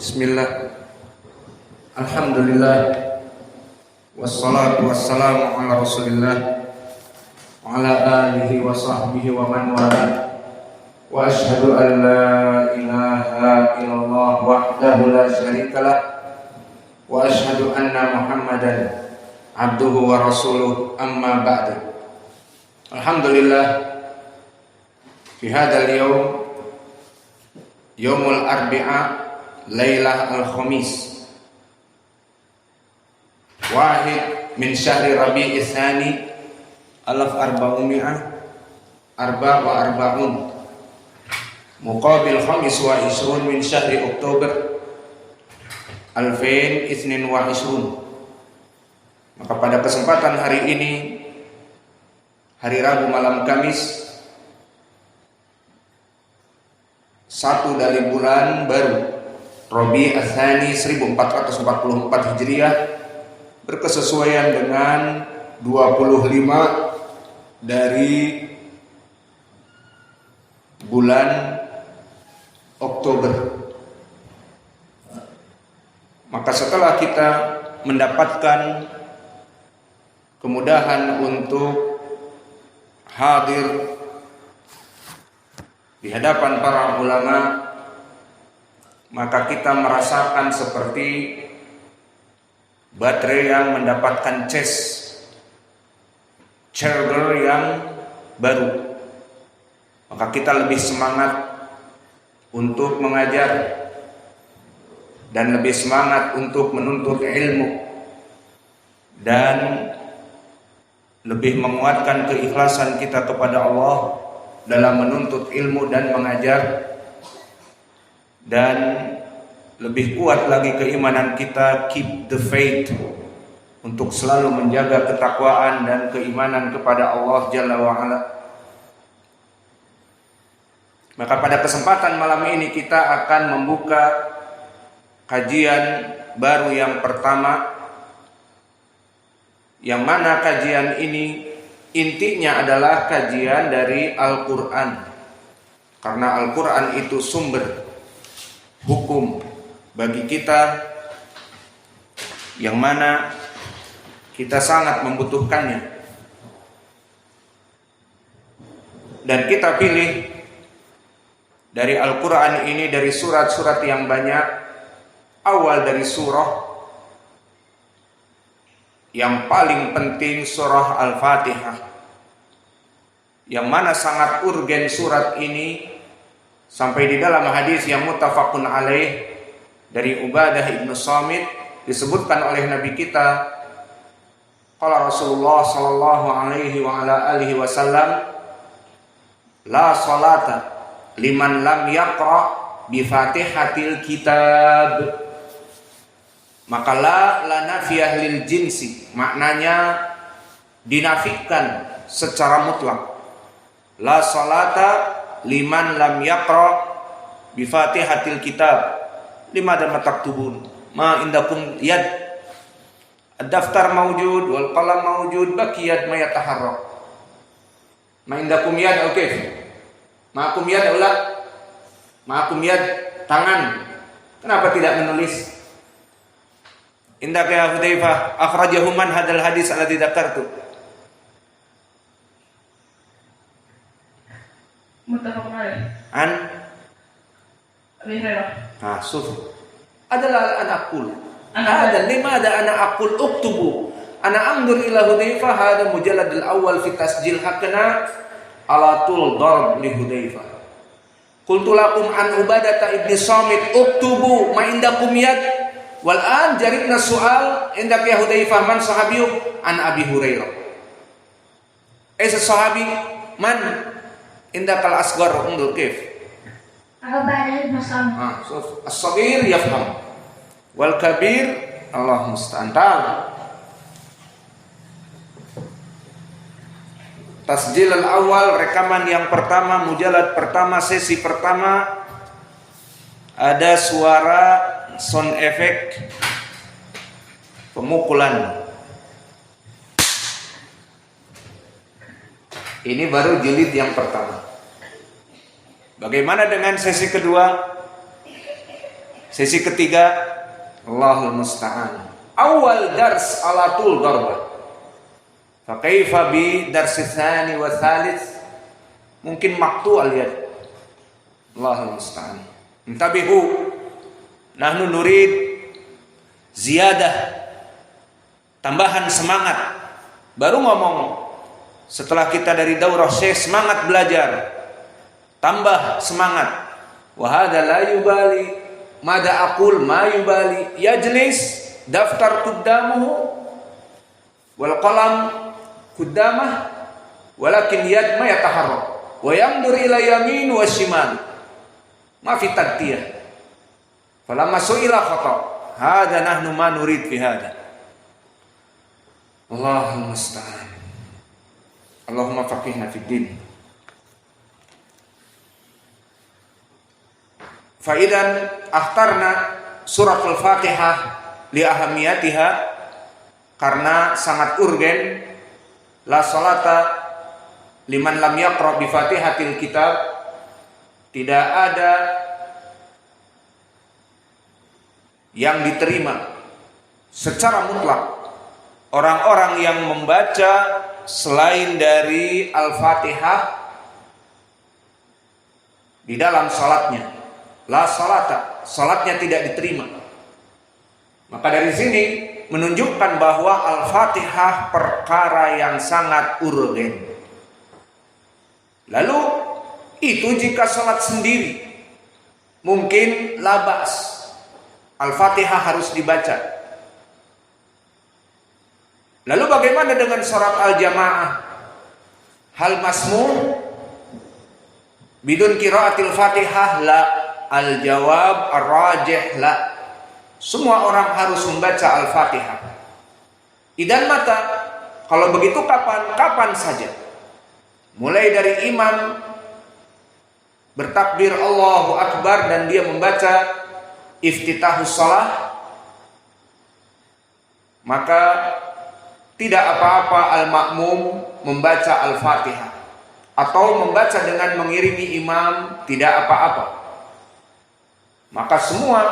Bismillah. Alhamdulillah. Wassalatu wassalamu ala Rasulillah wa ala alihi wa sahbihi wa man wala. Wa asyhadu an la ilaha illallah wahdahu la syarikalah wa asyhadu anna Muhammadan abduhu wa rasuluh, amma ba'du. Alhamdulillah, fi hadzal yaum, yaumul arbi'a, lailah al-khamis, wahid min syahri rabi'i tsani, alaf arba'umi'ah arba wa arba'un, muqabil khamis wa isrun min syahri oktober alfain isnin wa isrun. Maka pada kesempatan hari ini, hari Rabu malam Kamis, 1 dari bulan baru Rabi' Ats-Tsani 1444 Hijriah, berkesesuaian dengan 25 dari bulan Oktober. Maka setelah kita mendapatkan kemudahan untuk hadir di hadapan para ulama, maka kita merasakan seperti baterai yang mendapatkan charger yang baru. Maka kita lebih semangat untuk mengajar dan lebih semangat untuk menuntut ilmu dan lebih menguatkan keikhlasan kita kepada Allah dalam menuntut ilmu dan mengajar, dan lebih kuat lagi keimanan kita, keep the faith, untuk selalu menjaga ketakwaan dan keimanan kepada Allah Jalla wa'ala. Maka pada kesempatan malam ini kita akan membuka kajian baru yang pertama, yang mana kajian ini intinya adalah kajian dari Al-Quran, karena Al-Quran itu sumber hukum bagi kita, yang mana kita sangat membutuhkannya. Dan kita pilih dari Al-Quran ini, dari surat-surat yang banyak, awal dari surah yang paling penting, surah Al-Fatihah, yang mana sangat urgen surat ini, sampai di dalam hadis yang muttafaqun alaih dari Ubadah ibnu Samit disebutkan oleh Nabi kita, qala Rasulullah sallallahu alaihi wa ala alihi wasallam, la salata liman lam yaqra bi Fatihatil kitab. Maka la nafiyah lil jinsi, maknanya dinafikan secara mutlak. La salata liman lam yaqra bi Fatihatil kitab. Lima dan mataktubun ma indakum yad, ad-daftar mawjud wal qalam mawjud, baqiyat ma yataharrak. Ma indakum yad, oke. Ma'akum yad ulah. Ma'akum yad, tangan. Kenapa tidak menulis? Indaka ya Hudzaifah, akhrajahu man hadal hadis alladzi dzakartu. Muttafaqun alaih. An Abi Hurairah. Suf. Adalah anak aqul. Ada lima, ada anak aqul uktubu. Ana andur ila Hudzaifah hada mujallad al-awwal fi tasjil hakna ala tul darb li Hudzaifah. Qultu lakum an Ubadah ibn Samit uktubu ma indakum yad. Wal an jaribna soal indak ya Hudzaifah, man sahabiyyu an Abi Hurairah. Sahabi man indakal asghar undur kif. Ubadah ibn Samit. So as-saghir yafham wal kabir Allah musta'an. Tasjil al-awwal, rekaman yang pertama, mujalad pertama, sesi pertama, ada suara sound effect pemukulan. Ini baru jilid yang pertama. Bagaimana dengan sesi kedua? Sesi ketiga, Allahul musta'an. Awal dars alatul darbah. Fa kaifa bi darsi tsani wa tsalits? Mungkin maktu al-yad. Allahul musta'an. Intabihu. Nahnu nurid ziyadah. Tambahan semangat. Baru ngomong setelah kita dari daurah Syekh semangat belajar. Tambah semangat. Wa hadza la yubali. Mada aqul ma yubali yajlis daftar quddamuhu wal qalam quddamah walakin yad ma yataharrak wa yandur ila yamin wa shimal ma fi tadtiyah falamma su'ila khata hadza nahnu ma nurid fi hadza. Allahumma musta'an. Allahumma faqihna fid din. Faidan akhtarna surat al-Fatihah li ahamiyatiha, karena sangat urgen. La salata liman lam yaqra bi Fatihatil kitab. Tidak ada yang diterima secara mutlak orang-orang yang membaca selain dari Al-Fatihah di dalam salatnya. La salata, salatnya tidak diterima. Maka dari sini menunjukkan bahwa Al-Fatihah perkara yang sangat urgen. Lalu itu jika salat sendiri mungkin labas, Al-Fatihah harus dibaca. Lalu bagaimana dengan salat al-jamaah? Hal masmu bidun qiraatil Fatihah? La. Al-jawab ar-rajih la. Semua orang harus membaca Al-Fatihah. Idan mata, kalau begitu kapan? Kapan saja. Mulai dari imam bertakbir Allahu Akbar dan dia membaca iftitahus shalah, maka tidak apa-apa al-ma'mum membaca Al-Fatihah atau membaca dengan mengiringi imam, tidak apa-apa. Maka semua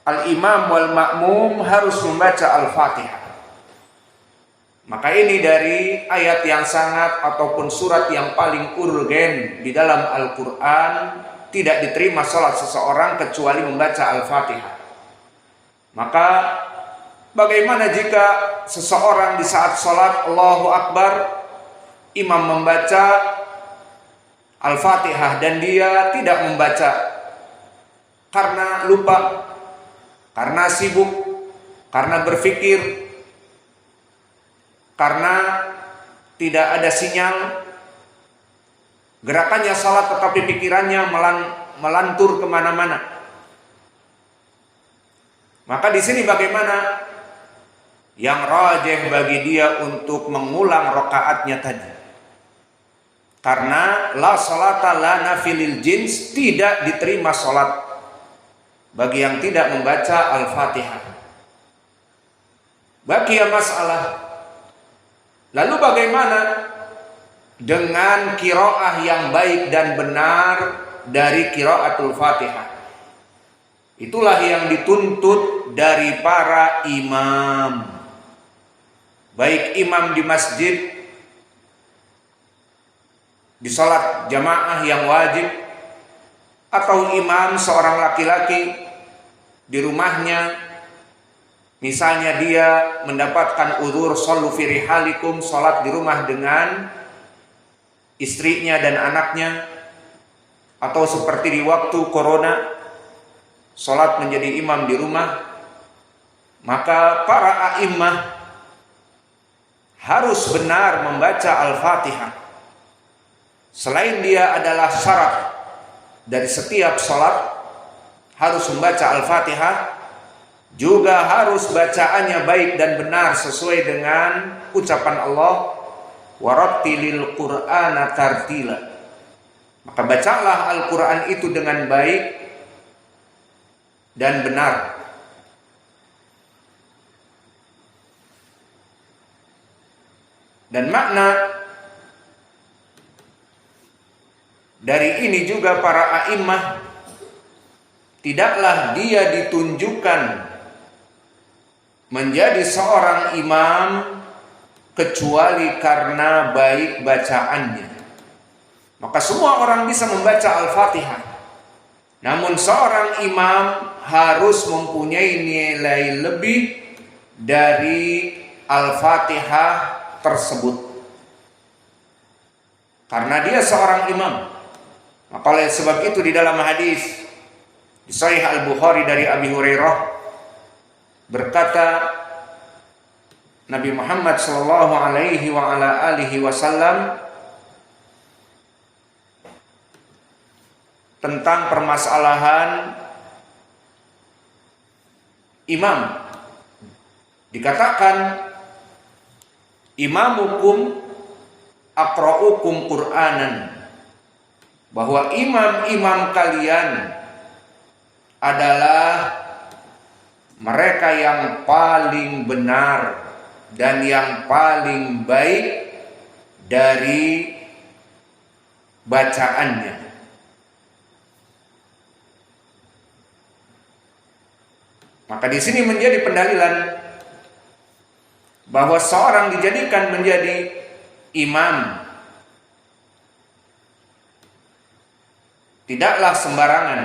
al-imam wal ma'mum harus membaca Al-Fatihah. Maka ini dari ayat yang sangat ataupun surat yang paling urgen di dalam Al-Quran. Tidak diterima salat seseorang kecuali membaca Al-Fatihah. Maka bagaimana jika seseorang di saat salat Allahu Akbar, imam membaca Al-Fatihah dan dia tidak membaca karena lupa, karena sibuk, karena berpikir, karena tidak ada sinyal, gerakannya salat tetapi pikirannya melantur kemana-mana. Maka di sini bagaimana? Yang rajih bagi dia untuk mengulang rakaatnya tadi. Karena la salata lana filil jins, tidak diterima salat bagi yang tidak membaca Al-Fatihah. Bagi yang masalah. Lalu bagaimana dengan qiraah yang baik dan benar dari qiraatul Fatihah? Itulah yang dituntut dari para imam. Baik imam di masjid, di salat jamaah yang wajib, atau imam seorang laki-laki di rumahnya, misalnya dia mendapatkan udzur shollu fi rihalikum, salat di rumah dengan istrinya dan anaknya, atau seperti di waktu corona salat menjadi imam di rumah, maka para a'immah harus benar membaca Al-Fatihah. Selain dia adalah syarat dari setiap salat harus membaca Al-Fatihah, juga harus bacaannya baik dan benar sesuai dengan ucapan Allah, warattilil Qur'ana tartila. Maka bacalah Al-Quran itu dengan baik dan benar. Dan makna dari ini juga para a'immah tidaklah dia ditunjukkan menjadi seorang imam kecuali karena baik bacaannya. Maka semua orang bisa membaca Al-Fatihah, namun seorang imam harus mempunyai nilai lebih dari Al-Fatihah tersebut, karena dia seorang imam. Maka oleh sebab itu di dalam hadis di Sahih Al-Bukhari dari Abi Hurairah berkata Nabi Muhammad sallallahu alaihi wa ala alihi wasallam tentang permasalahan imam. Dikatakan imamukum aqra'ukum Qur'anan, bahwa imam-imam kalian adalah mereka yang paling benar dan yang paling baik dari bacaannya. Maka di sini menjadi pendalilan bahwa seorang dijadikan menjadi imam tidaklah sembarangan.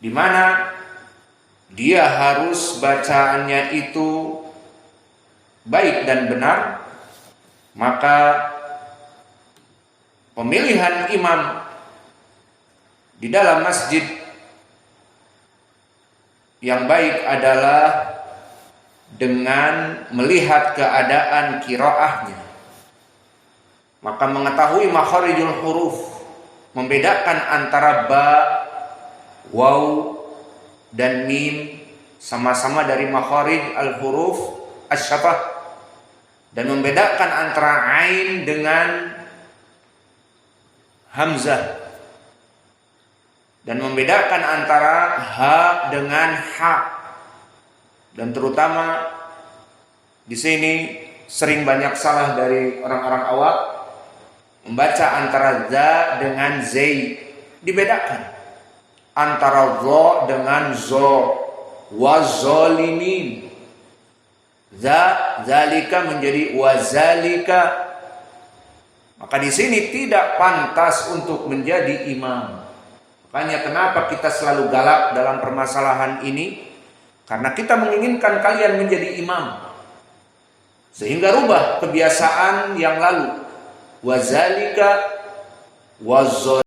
Di mana dia harus bacaannya itu baik dan benar. Maka pemilihan imam di dalam masjid yang baik adalah dengan melihat keadaan qiraahnya. Maka mengetahui makharijul huruf, membedakan antara ba, waw, dan mim, sama-sama dari makharij al-huruf asy-syafah, dan membedakan antara ain dengan hamzah, dan membedakan antara ha dengan ha. Dan terutama di sini sering banyak salah dari orang-orang awam membaca antara za dengan zai. Dibedakan antara zo dengan zo. Wazolimin, za zalika menjadi wazalika. Maka di sini tidak pantas untuk menjadi imam. Makanya kenapa kita selalu galak dalam permasalahan ini? Karena kita menginginkan kalian menjadi imam, sehingga rubah kebiasaan yang lalu. Wazalika wazol